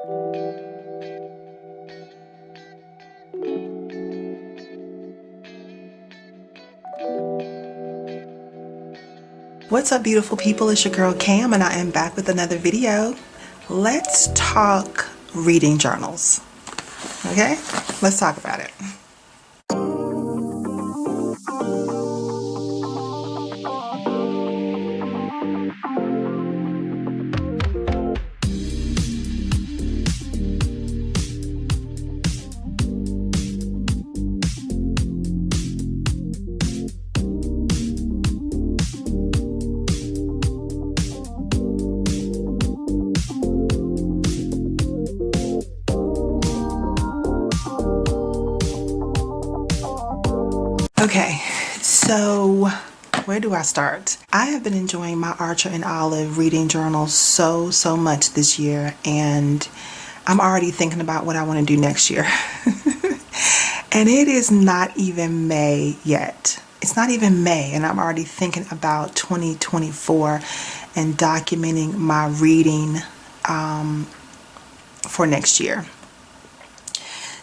What's up, beautiful people? It's your girl Cam, and I am back with another video. Let's talk reading journals. Okay, let's talk about it. Okay, so where do I start? I have been enjoying my Archer and Olive reading journal so much this year, and I'm already thinking about what I want to do next year. And it is not even May yet. It's not even May, and I'm already thinking about 2024 and documenting my reading for next year.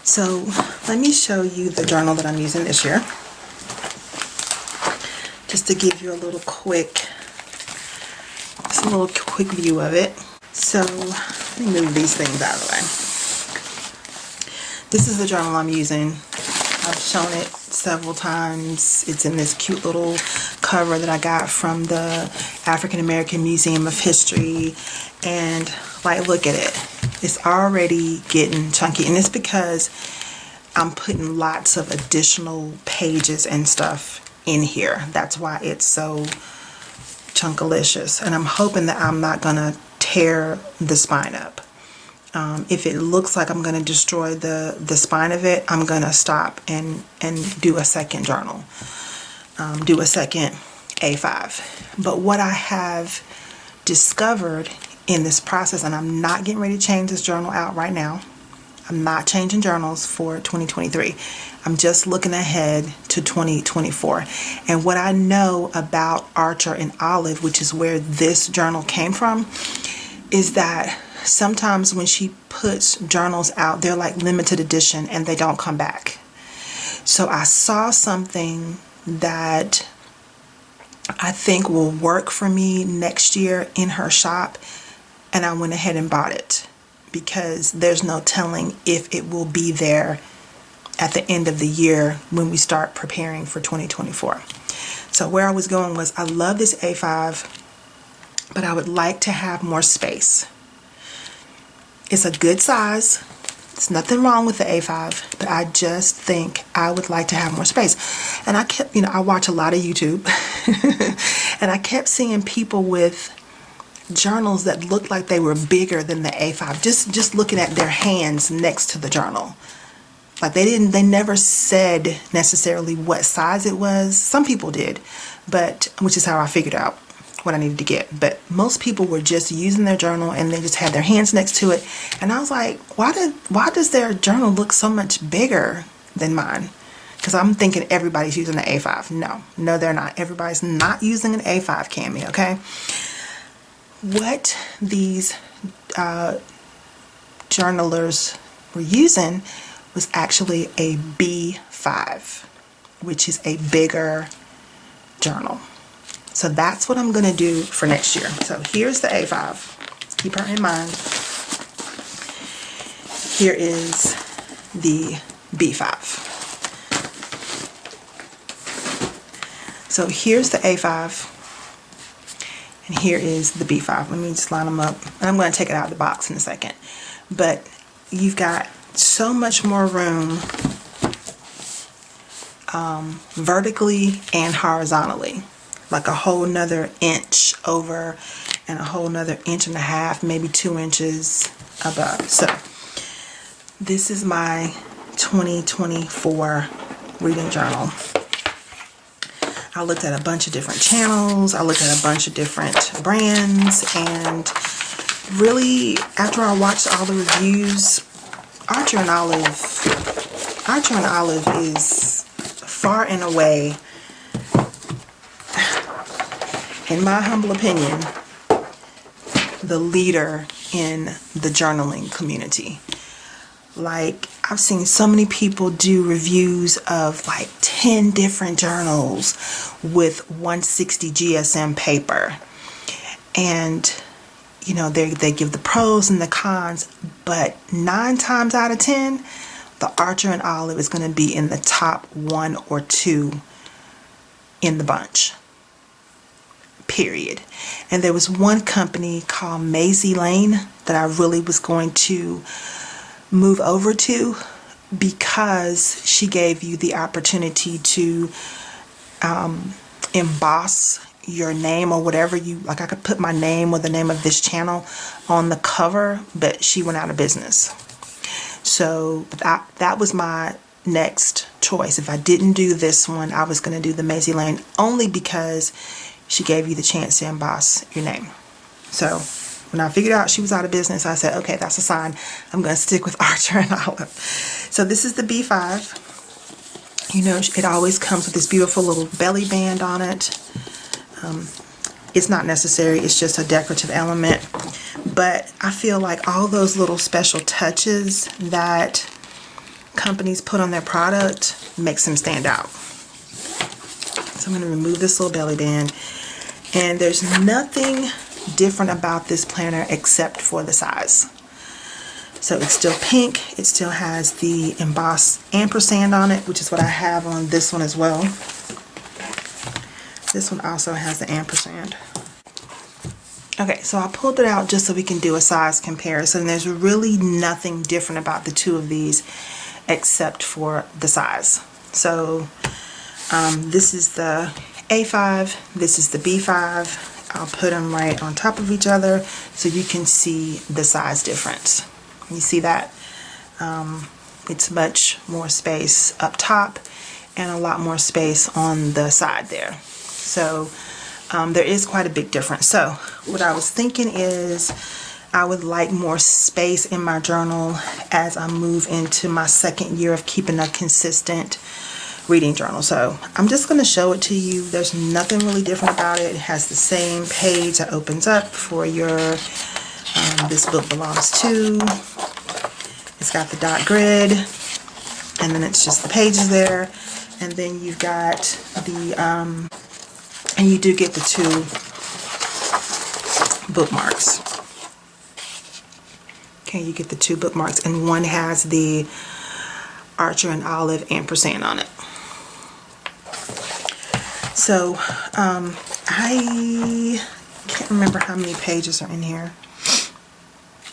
So let me show you the journal that I'm using this year, just to give you a little quick view of it. So let me move these things out of the way. This is the journal I'm using. I've shown it several times. It's in this cute little cover that I got from the African American Museum of History, and like, look at it. It's already getting chunky, and it's because I'm putting lots of additional pages and stuff in here. That's why it's so chunkalicious, and I'm hoping that I'm not gonna tear the spine up. If it looks like I'm gonna destroy the spine of it, I'm gonna stop and do a second journal, do a second A5. But what I have discovered in this process, and I'm not getting ready to change this journal out right now. I'm not changing journals for 2023. I'm just looking ahead to 2024. And what I know about Archer and Olive, which is where this journal came from, is that sometimes when she puts journals out, they're like limited edition and they don't come back. So I saw something that I think will work for me next year in her shop, and I went ahead and bought it, because there's no telling if it will be there at the end of the year when we start preparing for 2024. So where I was going was, I love this A5, but I would like to have more space. It's a good size. There's nothing wrong with the A5, but I just think I would like to have more space. And I kept, I watch a lot of YouTube, and I kept seeing people with journals that looked like they were bigger than the A5, just looking at their hands next to the journal. Like they never said necessarily what size it was. Some people did, but which is how I figured out what I needed to get. But most people were just using their journal and they just had their hands next to it. And I was like, why does their journal look so much bigger than mine? Because I'm thinking everybody's using an A5. No, they're not. Everybody's not using an A5, Cami, okay? What these journalers were using was actually a B5, which is a bigger journal. So that's what I'm going to do for next year. So here's the A5. Let's keep her in mind. Here is the B5. So here's the A5. And here is the B5. Let me just line them up. And I'm going to take it out of the box in a second. But you've got so much more room vertically and horizontally. Like a whole nother inch over and a whole nother inch and a half, maybe 2 inches above. So this is my 2024 reading journal. I looked at a bunch of different channels. I looked at a bunch of different brands, and really, after I watched all the reviews, Archer and Olive is far and away, in my humble opinion, the leader in the journaling community. Like, I've seen so many people do reviews of like 10 different journals with 160 GSM paper. And, you know, they give the pros and the cons, but 9 times out of 10, the Archer and Olive is going to be in the top 1 or 2 in the bunch. Period. And there was one company called Maisie Lane that I really was going to move over to, because she gave you the opportunity to emboss your name or whatever you like. I could put my name or the name of this channel on the cover, but she went out of business. So that was my next choice. If I didn't do this one, I was going to do the Maisie Lane, only because she gave you the chance to emboss your name. So when I figured out she was out of business, I said, okay, that's a sign. I'm going to stick with Archer and Olive. So this is the B5. You know, it always comes with this beautiful little belly band on it. It's not necessary. It's just a decorative element. But I feel like all those little special touches that companies put on their product makes them stand out. So I'm going to remove this little belly band. And there's nothing different about this planner except for the size. So it's still pink. It still has the embossed ampersand on it, which is what I have on this one as well. This one also has the ampersand. Okay, so I pulled it out just so we can do a size comparison. There's really nothing different about the two of these except for the size. So this is the A5, this is the B5. I'll put them right on top of each other so you can see the size difference. You see that? It's much more space up top and a lot more space on the side there. So there is quite a big difference. So what I was thinking is I would like more space in my journal as I move into my second year of keeping a consistent reading journal. So I'm just going to show it to you. There's nothing really different about it. It has the same page that opens up for your this book belongs to. It's got the dot grid, and then it's just the pages there, and then you've got the and you do get the 2 bookmarks. Okay, you get the 2 bookmarks, and one has the Archer and Olive ampersand on it. So I can't remember how many pages are in here.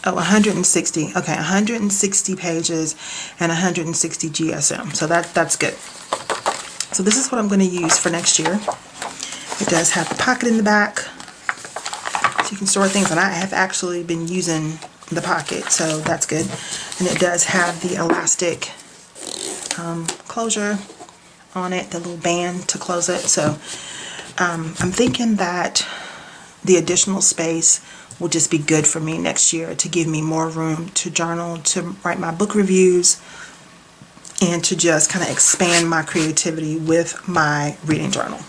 Oh, 160. Okay, 160 pages and 160 GSM. So that's good. So this is what I'm going to use for next year. It does have the pocket in the back, so you can store things, and I have actually been using the pocket, so that's good. And it does have the elastic closure on it, the little band to close it. So I'm thinking that the additional space will just be good for me next year to give me more room to journal, to write my book reviews, and to just kind of expand my creativity with my reading journal.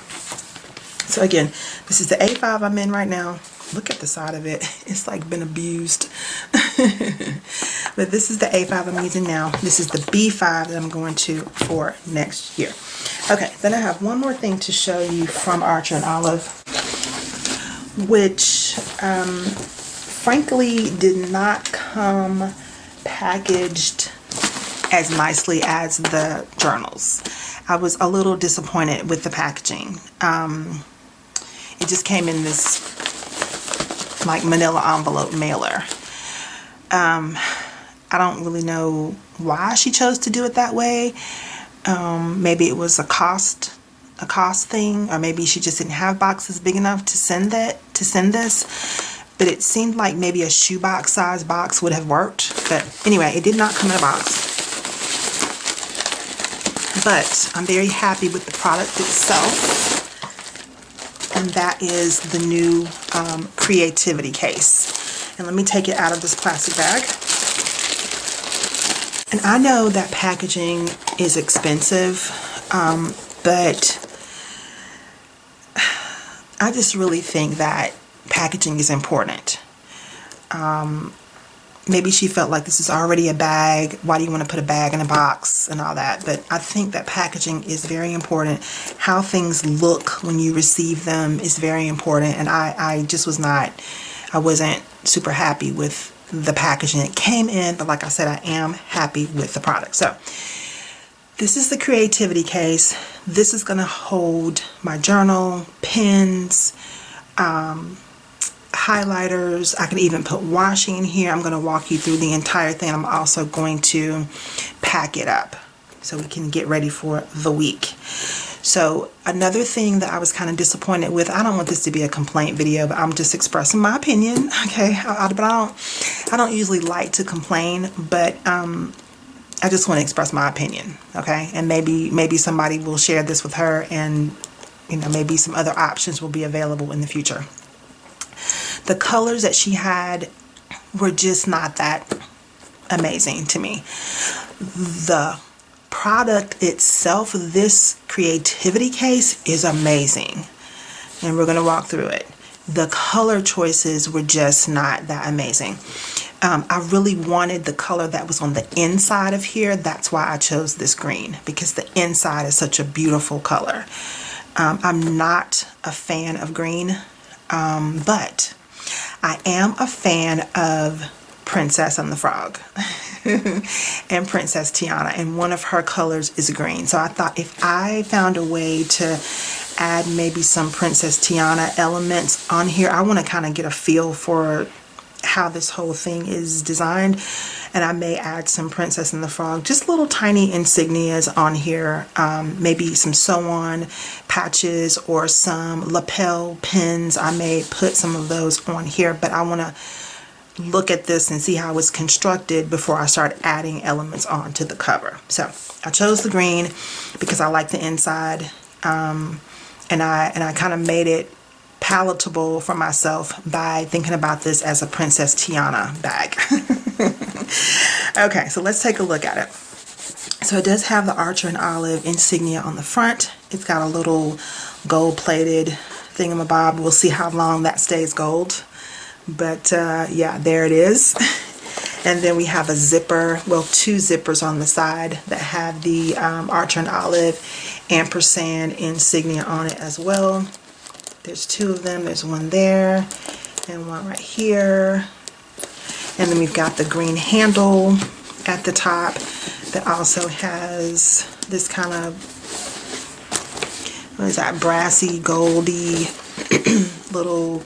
So again, this is the A5 I'm in right now. Look at the side of it. It's like been abused. But this is the A5 I'm using now. This is the B5 that I'm going to for next year. Okay, then I have one more thing to show you from Archer and Olive, which frankly did not come packaged as nicely as the journals. I was a little disappointed with the packaging. It just came in this like manila envelope mailer. I don't really know why she chose to do it that way. Maybe it was a cost thing, or maybe she just didn't have boxes big enough to send this. But it seemed like maybe a shoebox size box would have worked. But anyway, it did not come in a box. But I'm very happy with the product itself. And that is the new Creativity case. And let me take it out of this plastic bag. And I know that packaging is expensive, but I just really think that packaging is important. Maybe she felt like this is already a bag. Why do you want to put a bag in a box and all that? But I think that packaging is very important. How things look when you receive them is very important. And I just I wasn't super happy with the packaging it came in. But like I said, I am happy with the product. So this is the creativity case. This is going to hold my journal, pens, highlighters. I can even put washing in here. I'm going to walk you through the entire thing. I'm also going to pack it up so we can get ready for the week. So another thing that I was kind of disappointed with, I don't want this to be a complaint video, but I'm just expressing my opinion, okay? But I don't usually like to complain, but I just want to express my opinion, okay? And maybe somebody will share this with her, and maybe some other options will be available in the future. The colors that she had were just not that amazing to me. The product itself, this creativity case, is amazing. And we're going to walk through it. The color choices were just not that amazing. I really wanted the color that was on the inside of here. That's why I chose this green, because the inside is such a beautiful color. I'm not a fan of green, but I am a fan of Princess and the Frog and Princess Tiana, and one of her colors is green. So I thought if I found a way to add maybe some Princess Tiana elements on here, I want to kind of get a feel for how this whole thing is designed, and I may add some Princess and the Frog, just little tiny insignias on here, maybe some sew-on patches or some lapel pins. I may put some of those on here, but I want to look at this and see how it's constructed before I start adding elements onto the cover. So I chose the green because I like the inside, and I kind of made it palatable for myself by thinking about this as a Princess Tiana bag. Okay, so let's take a look at it. So it does have the Archer and Olive insignia on the front. It's got a little gold-plated thingamabob. We'll see how long that stays gold. But yeah, there it is. And then we have a zipper, well, two zippers on the side that have the Archer and Olive ampersand insignia on it as well. There's two of them. There's one there and one right here. And then we've got the green handle at the top that also has this kind of, what is that, brassy, goldy little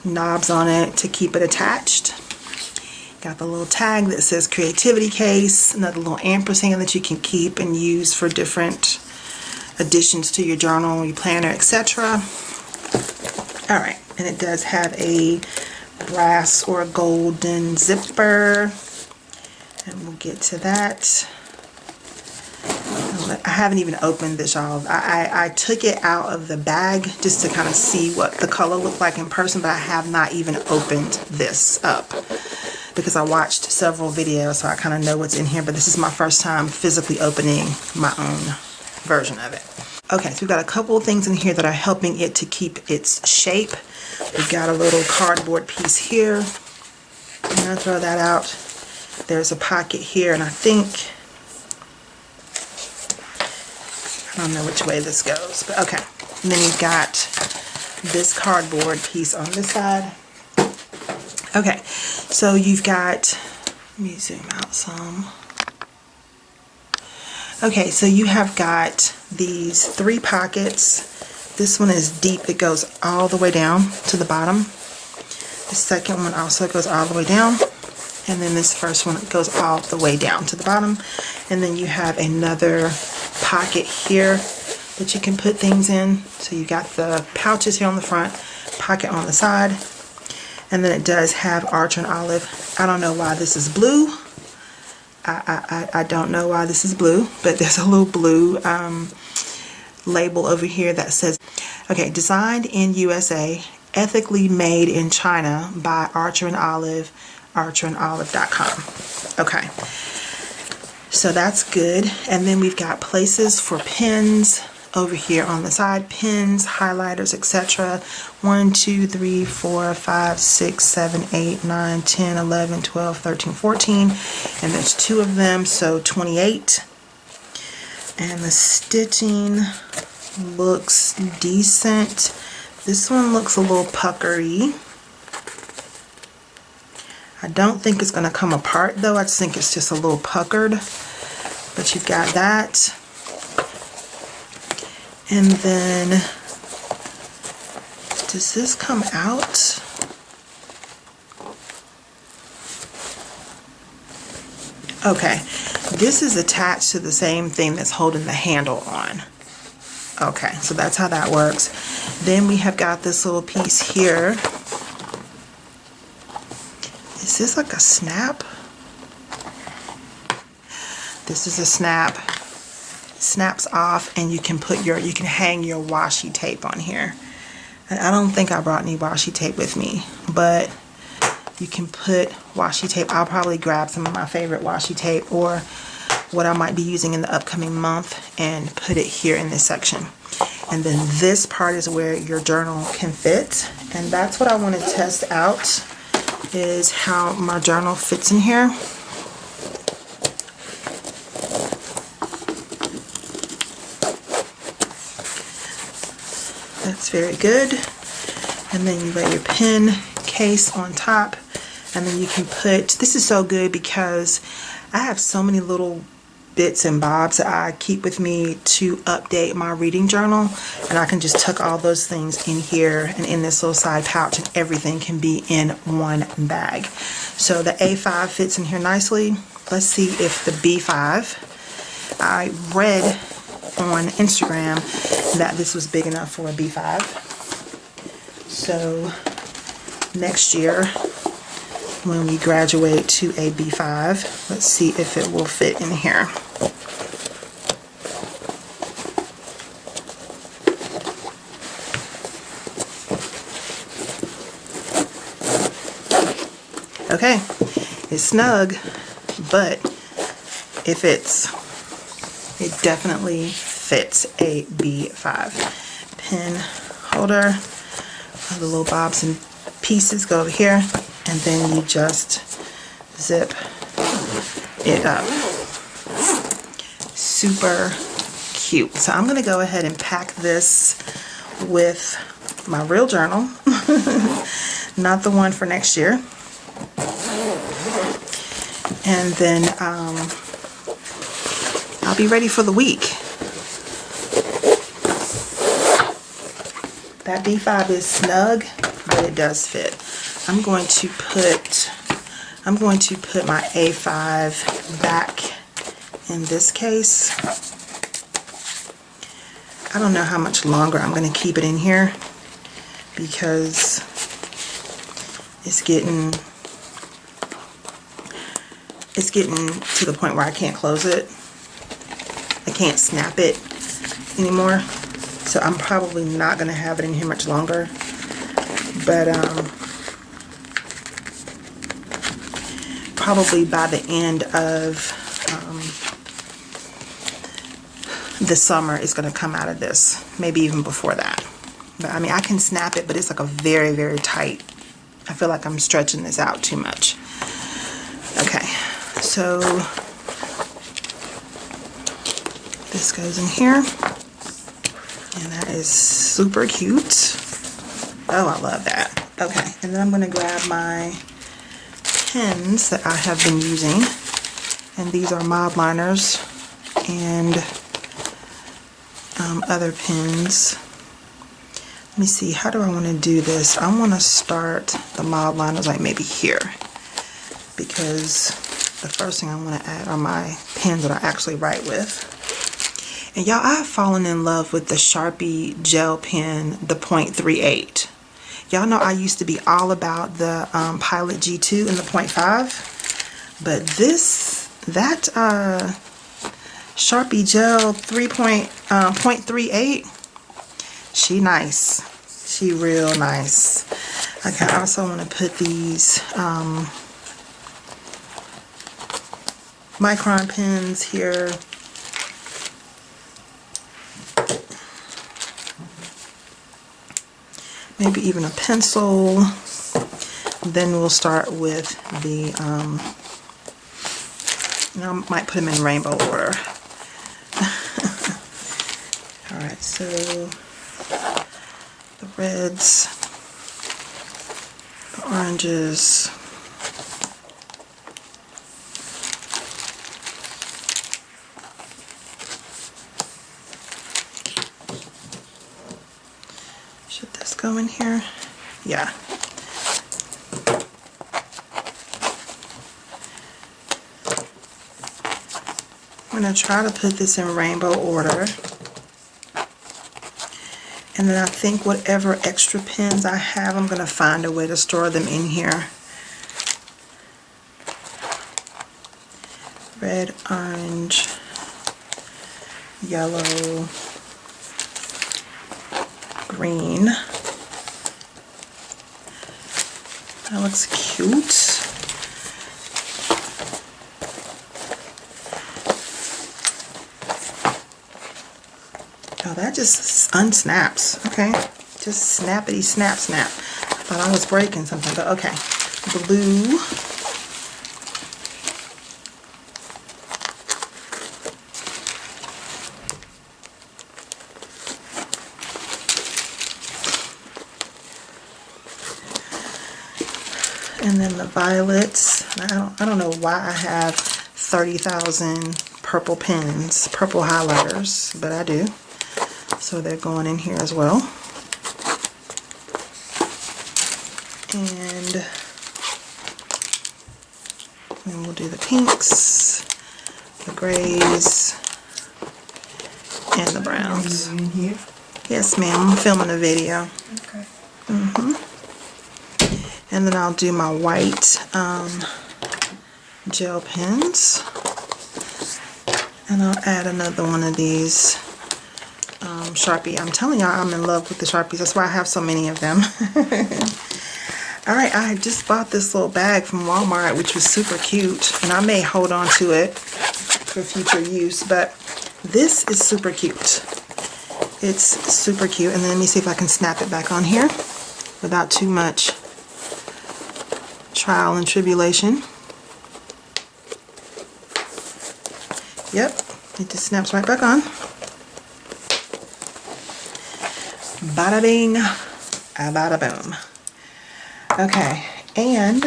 knobs on it to keep it attached. Got the little tag that says creativity case, another little ampersand that you can keep and use for different additions to your journal, your planner, etc. Alright, and it does have a brass or golden zipper, and we'll get to that. I haven't even opened this, y'all. I took it out of the bag just to kind of see what the color looked like in person, but I have not even opened this up because I watched several videos, so I kind of know what's in here, but this is my first time physically opening my own version of it. Okay, so we've got a couple of things in here that are helping it to keep its shape. We've got a little cardboard piece here. I'm going to throw that out. There's a pocket here, and I think, I don't know which way this goes, but okay. And then you've got this cardboard piece on this side. Okay, so you've got, let me zoom out some. Okay, so you have got these three pockets. This one is deep. It goes all the way down to the bottom. The second one also goes all the way down. And then this first one goes all the way down to the bottom. And then you have another pocket here that you can put things in. So you got the pouches here on the front, pocket on the side. And then it does have Archer and Olive. I don't know why this is blue. I don't know why this is blue, but there's a little blue label over here that says, okay, designed in USA, ethically made in China by Archer and Olive, archerandolive.com. Okay, so that's good. And then we've got places for pens over here on the side, pens, highlighters, etc. 1, 2, 3, 4, 5, 6, 7, 8, 9, 10, 11, 12, 13, 14, and there's 2 of them, so 28. And the stitching looks decent. This one looks a little puckery. I don't think it's going to come apart though. I just think it's just a little puckered. But you've got that. And then, does this come out? Okay, this is attached to the same thing that's holding the handle on. Okay, so that's how that works. Then we have got this little piece here. Is this like a snap? This is a snap. It snaps off, and you can put you can hang your washi tape on here. And I don't think I brought any washi tape with me, but you can put washi tape. I'll probably grab some of my favorite washi tape or what I might be using in the upcoming month and put it here in this section. And then this part is where your journal can fit, and that's what I want to test out, is how my journal fits in here. That's very good. And then you lay your pen case on top, and then you can put, this is so good because I have so many little bits and bobs that I keep with me to update my reading journal, and I can just tuck all those things in here and in this little side pouch, and everything can be in one bag. So the A5 fits in here nicely. Let's see if the B5, I read on Instagram that this was big enough for a B5. So next year when we graduate to a B5, let's see if it will fit in here. Okay, it's snug, but it fits. It definitely fits a B5. Pen holder, all the little bobs and pieces go over here, and then you just zip it up. Super cute. So I'm going to go ahead and pack this with my real journal, not the one for next year. And then I'll be ready for the week. That B5 is snug, but it does fit. I'm going to put my A5 back in this case. I don't know how much longer I'm going to keep it in here because it's getting to the point where I can't close it. I can't snap it anymore. So I'm probably not going to have it in here much longer. But probably by the end of the summer it's going to come out of this. Maybe even before that. But I mean, I can snap it, but it's like a very, very tight. I feel like I'm stretching this out too much. Okay. So this goes in here, and that is super cute. Oh, I love that. Okay, and then I'm going to grab my pens that I have been using, and these are Mob Liners and other pens. Let me see, how do I want to do this? I want to start the Mob Liners like maybe here, because the first thing I want to add are my pens that I actually write with. And y'all, I have fallen in love with the Sharpie gel pen, the .38. Y'all know I used to be all about the Pilot G2 and the .5. But that Sharpie gel .38, she nice. She real nice. Okay, I also want to put these micron pens here. maybe even a pencil. Then we'll start with the, I might put them in rainbow order. Alright, so the reds, the oranges, should this go in here? Yeah. I'm going to try to put this in rainbow order. And then I think whatever extra pens I have, I'm going to find a way to store them in here. Red, orange, yellow, green. That looks cute. Oh, that just unsnaps. Okay, just snappity snap snap. I thought I was breaking something, but okay. Blue. And then the violets. I don't know why I have 30,000 purple pens, purple highlighters, but I do. So they're going in here as well. And then we'll do the pinks, the grays, and the browns. In here? Yes, ma'am. I'm filming a video. Okay. And then I'll do my white gel pens. And I'll add another one of these Sharpie. I'm telling y'all I'm in love with the Sharpies. That's why I have so many of them. Alright, I just bought this little bag from Walmart, which was super cute. And I may hold on to it for future use. But this is super cute. It's super cute. And then let me see if I can snap it back on here without too much trial and tribulation. Yep, it just snaps right back on. Bada bing, bada boom. Okay, and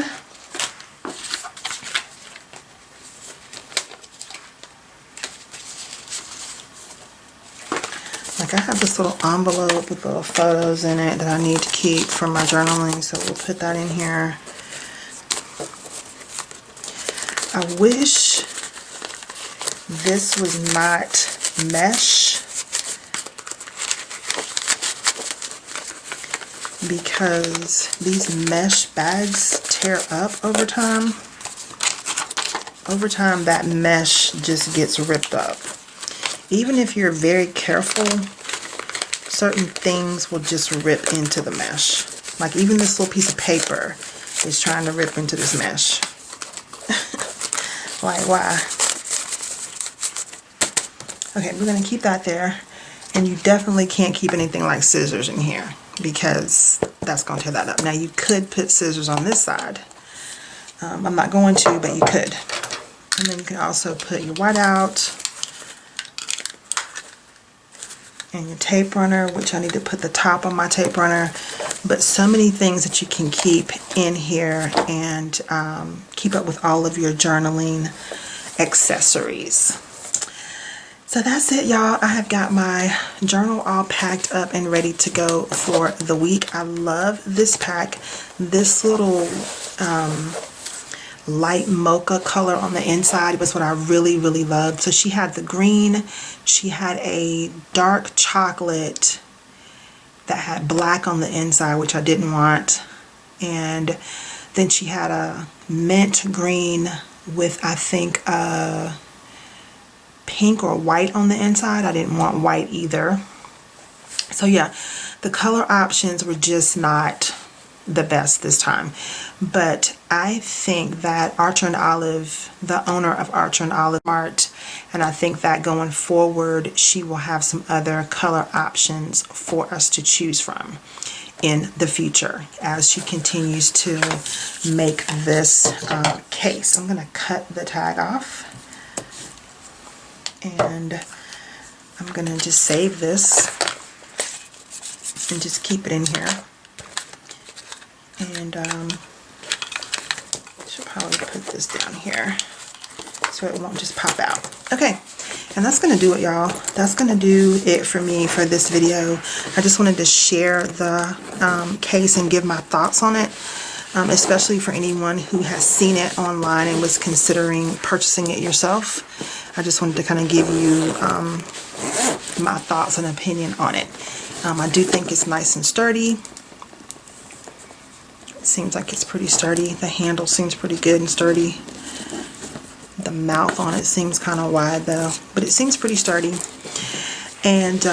like I have this little envelope with little photos in it that I need to keep for my journaling, so we'll put that in here. I wish this was not mesh, because these mesh bags tear up over time. Over time, that mesh just gets ripped up. Even if you're very careful, certain things will just rip into the mesh. Like even this little piece of paper is trying to rip into this mesh. Like, why? Okay, we're going to keep that there. And you definitely can't keep anything like scissors in here, because that's going to tear that up. Now, you could put scissors on this side. I'm not going to, but you could. And then you can also put your whiteout and your tape runner, which I need to put the top on my tape runner. But so many things that you can keep in here and keep up with all of your journaling accessories. So that's it, y'all. I have got my journal all packed up and ready to go for the week. I love this pack. This little light mocha color on the inside was what I really, really loved. So she had the green. She had a dark chocolate that had black on the inside, which I didn't want. And then she had a mint green with, I think, pink or white on the inside. I didn't want white either. So yeah, the color options were just not the best this time. But I think that Archer and Olive, the owner of Archer and Olive Mart, and I think that going forward she will have some other color options for us to choose from. in the future as she continues to make this case. I'm gonna cut the tag off, and I'm gonna just save this and just keep it in here. And should probably put this down here so it won't just pop out. Okay, and that's gonna do it, y'all. That's gonna do it for me for this video. I just wanted to share the case and give my thoughts on it, especially for anyone who has seen it online and was considering purchasing it yourself. I just wanted to kind of give you my thoughts and opinion on it. I do think it's nice and sturdy. It seems like it's pretty sturdy. The handle seems pretty good and sturdy. The mouth on it seems kind of wide though, but it seems pretty sturdy. And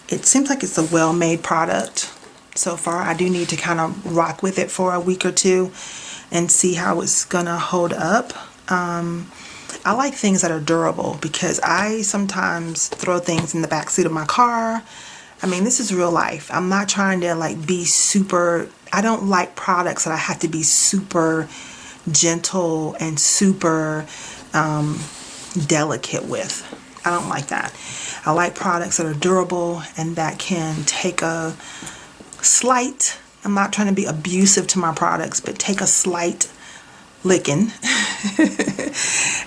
it seems like it's a well-made product so far. I do need to kind of rock with it for a week or two and see how it's gonna hold up. I like things that are durable because I sometimes throw things in the back seat of my car. I mean, this is real life. I'm not trying to like be super, I don't like products that I have to be super gentle and super delicate with. I don't like that. I like products that are durable and that can take a slight, I'm not trying to be abusive to my products, but take a slight licking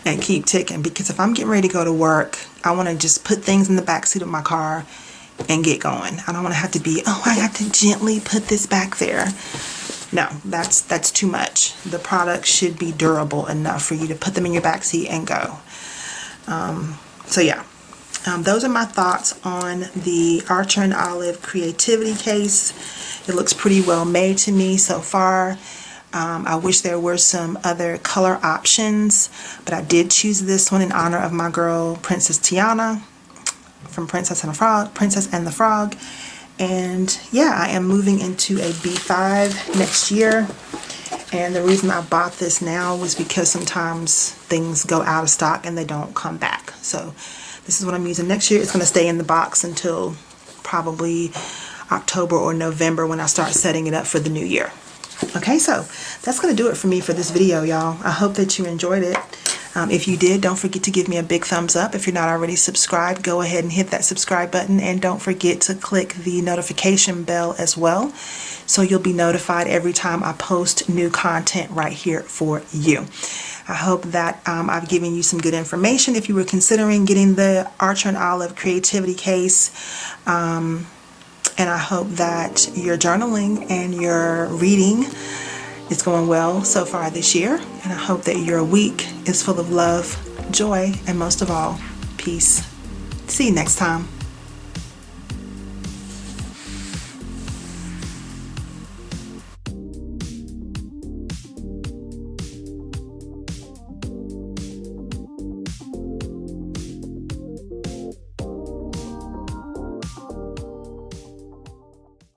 and keep ticking. Because if I'm getting ready to go to work, I want to just put things in the back seat of my car and get going. I don't want to have to be, oh, I have to gently put this back there. No, that's too much. The product should be durable enough for you to put them in your back seat and go. So yeah, those are my thoughts on the Archer and Olive Creativity Case. It looks pretty well made to me so far. I wish there were some other color options, but I did choose this one in honor of my girl Princess Tiana from Princess and the Frog. And yeah, I am moving into a B5 next year. And the reason I bought this now was because sometimes things go out of stock and they don't come back. So this is what I'm using next year. It's going to stay in the box until probably October or November when I start setting it up for the new year. Okay, so that's going to do it for me for this video, y'all. I hope that you enjoyed it. If you did, don't forget to give me a big thumbs up. If you're not already subscribed, go ahead and hit that subscribe button, and don't forget to click the notification bell as well, so you'll be notified every time I post new content right here for you. I hope that I've given you some good information if you were considering getting the Archer and Olive Creativity Case. And I hope that your journaling and your reading is going well so far this year. And I hope that your week is full of love, joy, and most of all, peace. See you next time.